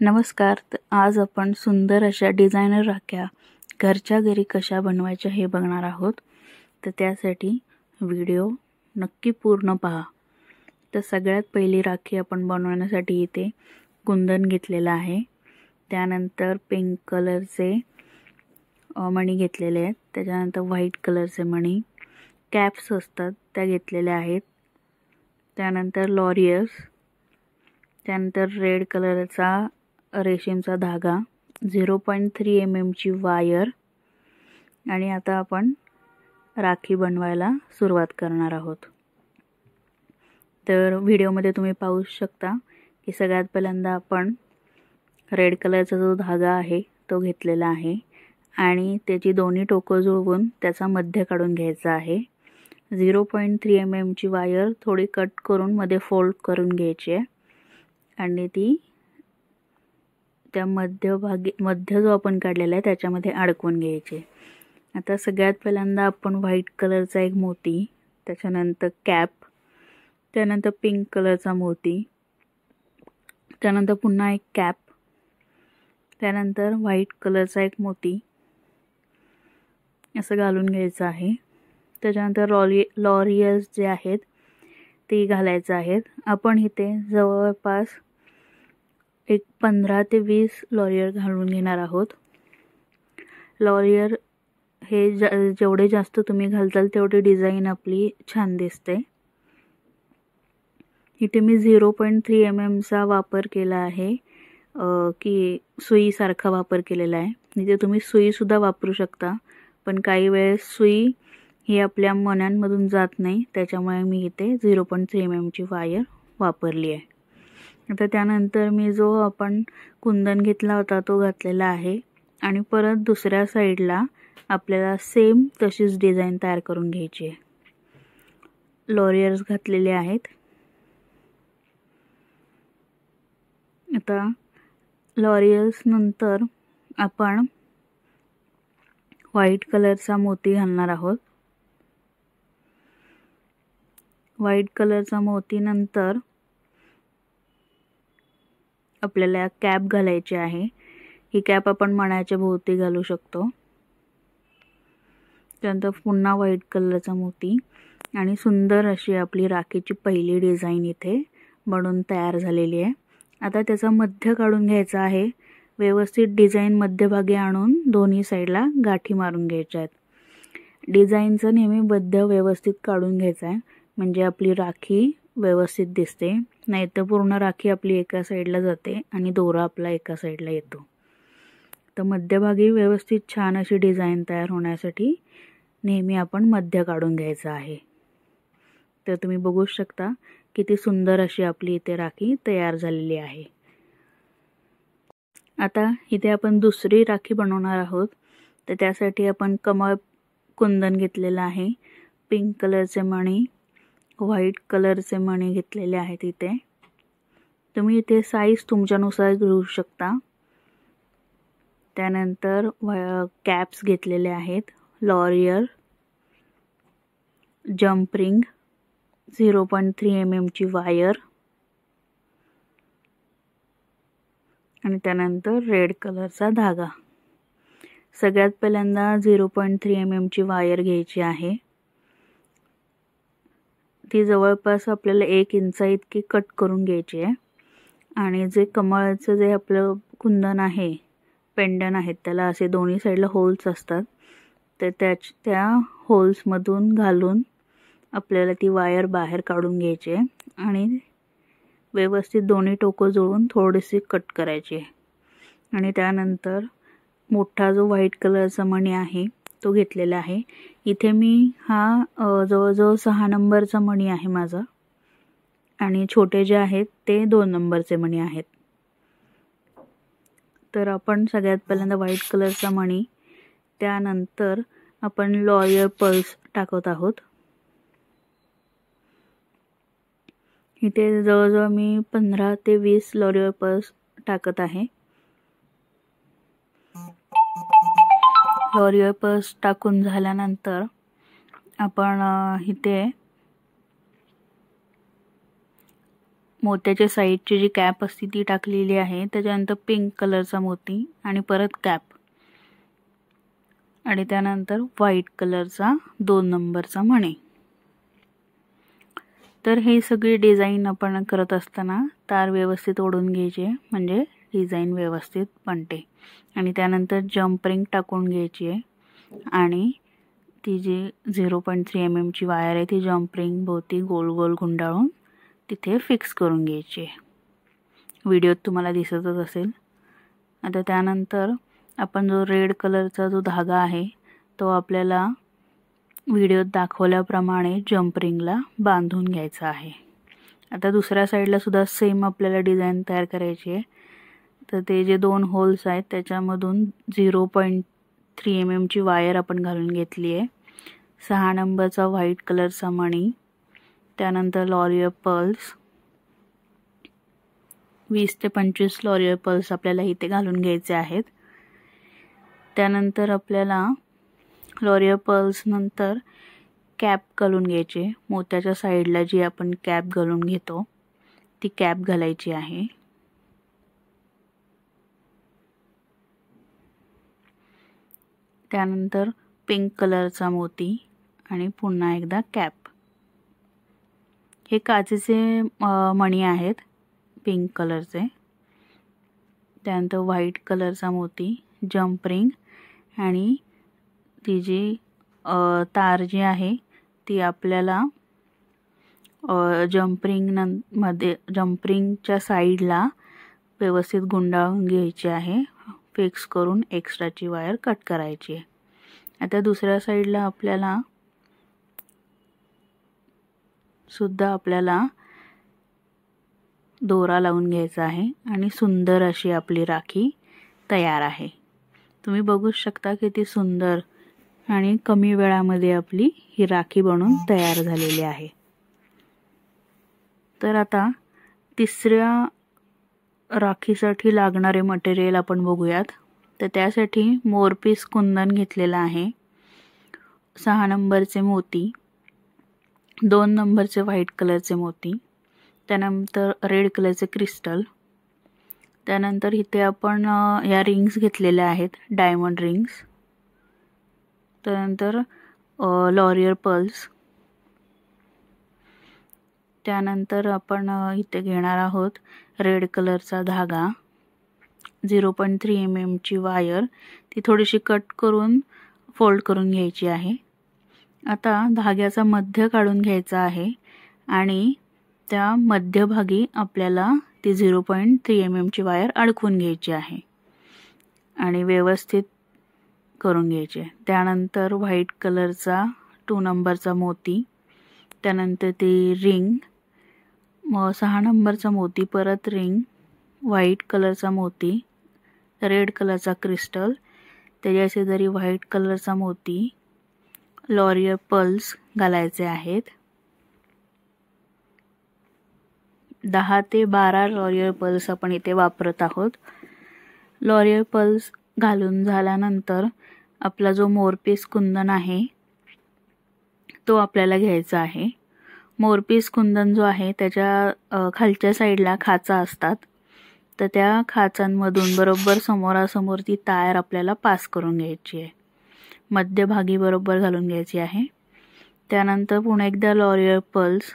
नमस्कार. आज आपण सुंदर अशा डिझायनर राख्या घरच्या घरी कशा बनवायच्या हे बघणार आहोत. तर त्यासाठी व्हिडिओ नक्की पूर्ण पहा. तर सगळ्यात पहिली राखी आपण बनवण्यासाठी इथे कुंदन घेतलेला आहे. त्यानंतर पिंक कलरचे मणी घेतलेले आहेत. त्याच्यानंतर व्हाईट कलरचे मणी, कॅप्स असतात त्या घेतलेल्या आहेत. त्यानंतर लॉरियल्स, त्यानंतर रेड कलरचा रेशीमचा धागा, 0.3 mm ची वायर. आणि आता आपण राखी बनवायला सुरुवात करणार आहोत. तर व्हिडिओमध्ये तुम्ही पाहू शकता की सगळ्यात पहिल्यांदा आपण रेड कलरचा जो धागा आहे तो घेतलेला आहे आणि त्याची दोन्ही टोकं जुळवून त्याचा मध्य काढून घ्यायचा आहे. 0.3 mm ची वायर थोडी कट करून मध्ये फोल्ड करून घ्यायची आहे आणि ती त्या मध्य जो आपण काढलेला आहे त्याच्यामध्ये अडकवून घ्यायचे. आता सगळ्यात पहिल्यांदा आपण व्हाईट कलरचा एक मोती, त्याच्यानंतर कॅप, त्यानंतर पिंक कलरचा मोती, त्यानंतर पुन्हा एक कॅप, त्यानंतर व्हाईट कलरचा एक मोती असं घालून घ्यायचं आहे. त्याच्यानंतर लॉरियल्स जे आहेत ते घालायचं आहेत. आपण इथे जवळपास एक 15 ते 20 लॉरियल घालून घेणार आहोत. लॉरियल हे जेवढे जास्त तुम्ही घालताल तेवढी डिझाईन आपली छान दिसते. इथे मी 0.3 mm चा वापर केला आहे की सुईसारखा वापर केलेला आहे. इथे तुम्ही सुईसुद्धा वापरू शकता, पण काही वेळेस सुई ही आपल्या मण्यांमधून जात नाही, त्याच्यामुळे मी इथे 0.3 mm ची वायर वापरली आहे. आता त्यानंतर मी जो आपण कुंदन घेतला होता तो घातलेला आहे आणि परत दुसऱ्या साईडला आपल्याला सेम तशीच डिझाईन तयार करून घ्यायची आहे. लॉरियल्स घातलेले आहेत. आता लॉरियल्स नंतर आपण व्हाईट कलरचा मोती घालणार आहोत. व्हाईट कलरचा मोती नंतर आपल्याला कॅप घालायची आहे. ही कॅप आपण मण्याच्या भोवती घालू शकतो. त्यानंतर पुन्हा व्हाईट कलरचा मोती आणि सुंदर अशी आपली राखीची पहिली डिझाईन इथे बनून तयार झालेली आहे. आता त्याचा मध्य काढून घ्यायचा आहे. व्यवस्थित डिझाईन मध्यभागी आणून दोन्ही साईडला गाठी मारून घ्यायच्या आहेत. डिझाईनचं नेहमी मध्य व्यवस्थित काढून घ्यायचं आहे म्हणजे आपली राखी व्यवस्थित दिसते. नाहीतर पूर्ण राखी आपली एका साईडला जाते आणि दोरा आपला एका साईडला येतो. तर मध्यभागी व्यवस्थित छान अशी डिझाईन तयार होण्यासाठी नेहमी आपण मध्य काढून घ्यायचं आहे. तर तुम्ही बघू शकता किती सुंदर अशी आपली इथे राखी तयार झालेली आहे. आता इथे आपण दुसरी राखी बनवणार आहोत. तर त्यासाठी आपण कमळ कुंदन घेतलेलं आहे. पिंक कलरचे मणी, व्हाईट कलरचे मणी घेतलेले आहेत. इथे तुम्ही इथे साईज तुमच्यानुसार घेऊ शकता. त्यानंतर कॅप्स घेतलेले आहेत. लॉरियल, जंप रिंग, 0.3 mm ची वायर आणि त्यानंतर रेड कलरचा धागा. सगळ्यात पहिल्यांदा 0.3 mm ची वायर घ्यायची आहे. ती जवळपास आपल्याला 1 इंच इतकी कट करून घ्यायची आहे. आणि जे कमळाचं जे आपलं कुंदन आहे, पेंडन आहेत, त्याला असे दोन्ही साईडला होल्स असतात. तर त्या होल्समधून घालून आपल्याला ती वायर बाहेर काढून घ्यायची आहे आणि व्यवस्थित दोन्ही टोकं जुळवून थोडीशी कट करायची आहे. आणि त्यानंतर मोठा जो व्हाईट कलरचा मणी आहे तो घेतलेला आहे. इथे मी हा जवळजवळ 6 नंबरचा मणी आहे माझा आणि छोटे जे आहेत ते 2 नंबरचे मणी आहेत. तर आपण सगळ्यात पहिल्यांदा व्हाईट कलरचा मणी, त्यानंतर आपण लॉरियल पर्ल्स टाकत आहोत. इथे जवळजवळ मी 15 ते 20 लॉरियल पर्ल्स टाकत आहे. लॉरियल पर्ल्स टाकून झाल्यानंतर आपण इथे मोत्याच्या साईडची जी कॅप असते ती टाकलेली आहे, त्याच्यानंतर पिंक कलरचा मोती आणि परत कॅप, आणि त्यानंतर व्हाईट कलरचा 2 नंबरचा मणी. तर हे सगळी डिझाईन आपण करत असताना तार व्यवस्थित ओढून घ्यायचे, म्हणजे डिझाईन व्यवस्थित बनते. आणि त्यानंतर जंप रिंग टाकून घ्यायची आहे आणि ती जी 0.3 mm ची वायर आहे ती जंप रिंग भोवती गोल गोल गुंडाळून तिथे फिक्स करून घ्यायची आहे. व्हिडिओत तुम्हाला दिसतच असेल. आता त्यानंतर आपण जो रेड कलरचा जो धागा आहे तो आपल्याला व्हिडिओत दाखवल्याप्रमाणे जंप रिंगला बांधून घ्यायचा आहे. आता दुसऱ्या साईडला सुद्धा सेम आपल्याला डिझाईन तयार करायची आहे. तर ते जे 2 होल्स आहेत त्याच्यामधून 0.3 mm ची वायर आपण घालून घेतली आहे. 6 नंबरचा व्हाईट कलरचा मणी, त्यानंतर लॉरियल पर्ल्स 20 ते 25 लॉरियल पर्ल्स आपल्याला इथे घालून घ्यायचे आहेत. त्यानंतर आपल्याला लॉरियल पर्ल्स नंतर कॅप घालून घ्यायची. मोत्याच्या साईडला जी आपण कॅप घालून घेतो ती कॅप घालायची आहे. त्यानंतर पिंक कलरचा मोती आणि पुन्हा एकदा कॅप. हे काचेचे मणी आहेत पिंक कलरचे. त्यानंतर व्हाईट कलरचा मोती, जंप रिंग आणि ती जी तार जी आहे ती आपल्याला जंप रिंगच्या साईडला व्यवस्थित गुंडाळून घ्यायची आहे. फिक्स करून एक्स्ट्राची वायर कट करायची आहे. आता दुसऱ्या साईडला आपल्याला दोरा लावून घ्यायचा आहे आणि सुंदर अशी आपली राखी तयार आहे. तुम्ही बघू शकता किती सुंदर आणि कमी वेळामध्ये आपली ही राखी बनून तयार झालेली आहे. तर आता तिसऱ्या राखीसाठी लागणारे मटेरियल आपण बघूयात. तर त्यासाठी मोरपीस कुंदन घेतलेला आहे, 6 नंबरचे मोती, 2 नंबरचे व्हाईट कलरचे मोती, त्यानंतर रेड कलरचे क्रिस्टल. त्यानंतर इथे आपण या रिंग्स घेतलेल्या आहेत, डायमंड रिंग्स. त्यानंतर लॉरियल पर्ल्स. त्यानंतर आपण इथे घेणार आहोत रेड कलरचा धागा, 0.3 mm ची वायर, ती थोडीशी कट करून फोल्ड करून घ्यायची आहे. आता धाग्याचा मध्य काढून घ्यायचा आहे आणि त्या मध्यभागी आपल्याला ती 0.3 mm ची वायर अडकवून घ्यायची आहे आणि व्यवस्थित करून घ्यायचे. त्यानंतर व्हाईट कलरचा 2 नंबरचा मोती, त्यानंतर ती रिंग, 6 नंबरचा मोती, परत रिंग, व्हाईट कलरचा मोती, रेड कलरचा क्रिस्टल, त्याच्या शेजारी व्हाईट कलरचा मोती, लॉरियल पर्ल्स घालायचे आहेत. 10 ते 12 लॉरियल पर्ल्स आपण इथे वापरत आहोत. लॉरियल पर्ल्स घालून झाल्यानंतर आपला जो मोरपीस कुंदन आहे तो आपल्याला घ्यायचा आहे. मोरपीस कुंदन जो आहे त्याच्या खालच्या साईडला खाचा असतात, तर त्या खाचांमधून बरोबर समोरासमोर ती तार आपल्याला पास करून घ्यायची आहे, मध्यभागी बरोबर घालून घ्यायची आहे. त्यानंतर पुन्हा एकदा लॉरियल पर्ल्स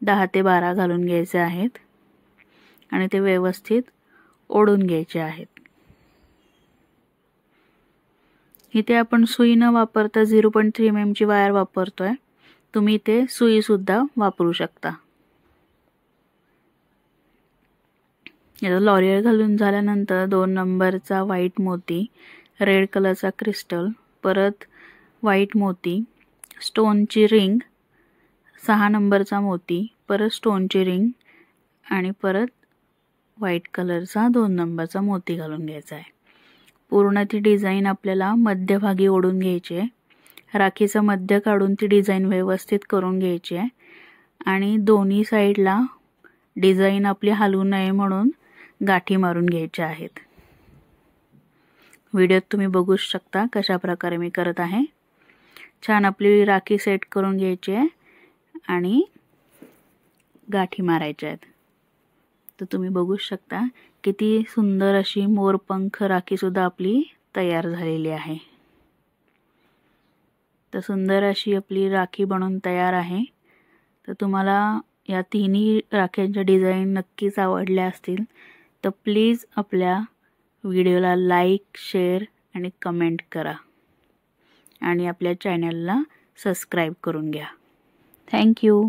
10 ते 12 घालून घ्यायचे आहेत आणि ते व्यवस्थित ओढून घ्यायचे आहेत. इथे आपण सुई न वापरता 0.3 mm ची वायर वापरतोय. तुम्ही इथे सुई सुद्धा वापरू शकता. लॉरियल घालून झाल्यानंतर 2 नंबरचा व्हाईट मोती, रेड कलरचा क्रिस्टल, परत व्हाईट मोती, स्टोनची रिंग, 6 नंबरचा मोती, परत स्टोनची रिंग आणि परत व्हाईट कलरचा 2 नंबरचा मोती घालून घ्यायचा आहे. पूर्ण ती डिझाईन आपल्याला मध्यभागी ओढून घ्यायची आहे. राखीचं मध्य काढून ती डिझाईन व्यवस्थित करून घ्यायची आहे आणि दोन्ही साईडला डिझाईन आपली हलू नये म्हणून गाठी मारून घ्यायच्या आहेत. व्हिडिओत तुम्ही बघू शकता कशा प्रकारे मी करत आहे. छान आपली राखी सेट करून घ्यायची आहे आणि गाठी मारायच्या आहेत. तर तुम्ही बघू शकता किती सुंदर अशी मोरपंख राखी सुद्धा आपली तयार झालेली आहे. तर सुंदर अशी आपली राखी बनवून तयार आहे. तर तुम्हाला या तिन्ही राख्यांच्या डिझाईन नक्कीच आवडल्या असतील तर प्लीज आपल्या व्हिडिओला लाईक, शेअर आणि कमेंट करा आणि आपल्या चॅनलला सबस्क्राईब करून घ्या. थँक्यू.